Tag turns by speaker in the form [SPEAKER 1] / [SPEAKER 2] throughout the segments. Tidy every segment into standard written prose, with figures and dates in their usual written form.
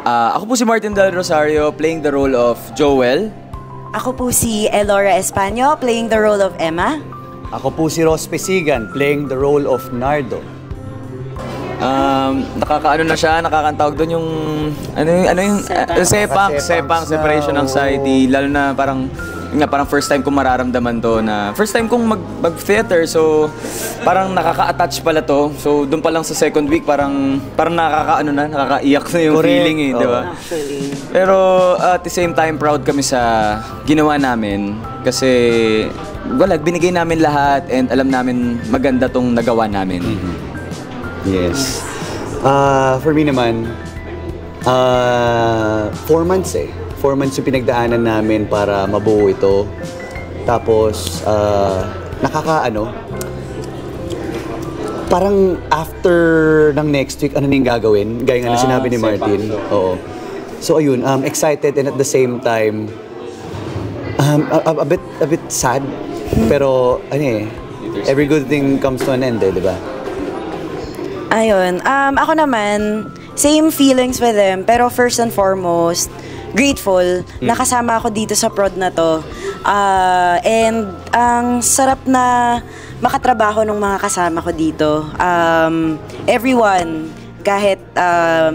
[SPEAKER 1] Ako po si Martin Del Rosario, playing the role of Joel.
[SPEAKER 2] Ako po si Elora Españo, playing the role of Emma.
[SPEAKER 3] Ako po si Ross Pesigan, playing the role of Nardo.
[SPEAKER 1] Nakakaano na siya, nakakantawag doon yung sepang separation anxiety, lalo na parang first time kong mararamdaman to, na first time kong mag-theater, so parang nakaka-attach pala to. So doon pa lang sa second week parang nakakaiyak na yung feeling eh, di ba? Pero at the same time proud kami sa ginawa namin kasi binigay namin lahat and alam namin maganda tong nagawa namin.
[SPEAKER 3] Yes. For me naman, 4 months 4 months yung pinagdaanan namin para mabuo ito. Tapos, parang after ng next week, ano na yung gagawin? Gaya nga na sinabi ni Martin. Oo. So ayun, excited and at the same time, a bit sad. Pero, every good thing comes to an end di ba?
[SPEAKER 2] Ayun, ako naman, same feelings with them, pero first and foremost, grateful na kasama ako dito sa prod na to. And ang sarap na makatrabaho ng mga kasama ko dito. Everyone, kahit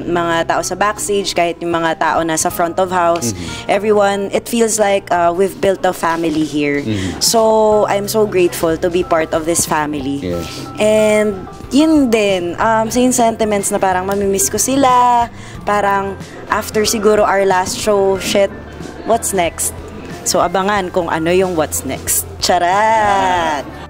[SPEAKER 2] mga tao sa backstage, kahit yung mga tao nasa front of house, everyone, it feels like we've built a family here. So, I'm so grateful to be part of this family.
[SPEAKER 3] Yes.
[SPEAKER 2] And yun din, same sentiments na parang mamimiss ko sila, parang after siguro our last show, shit, what's next? So, abangan kung ano yung what's next. Charat!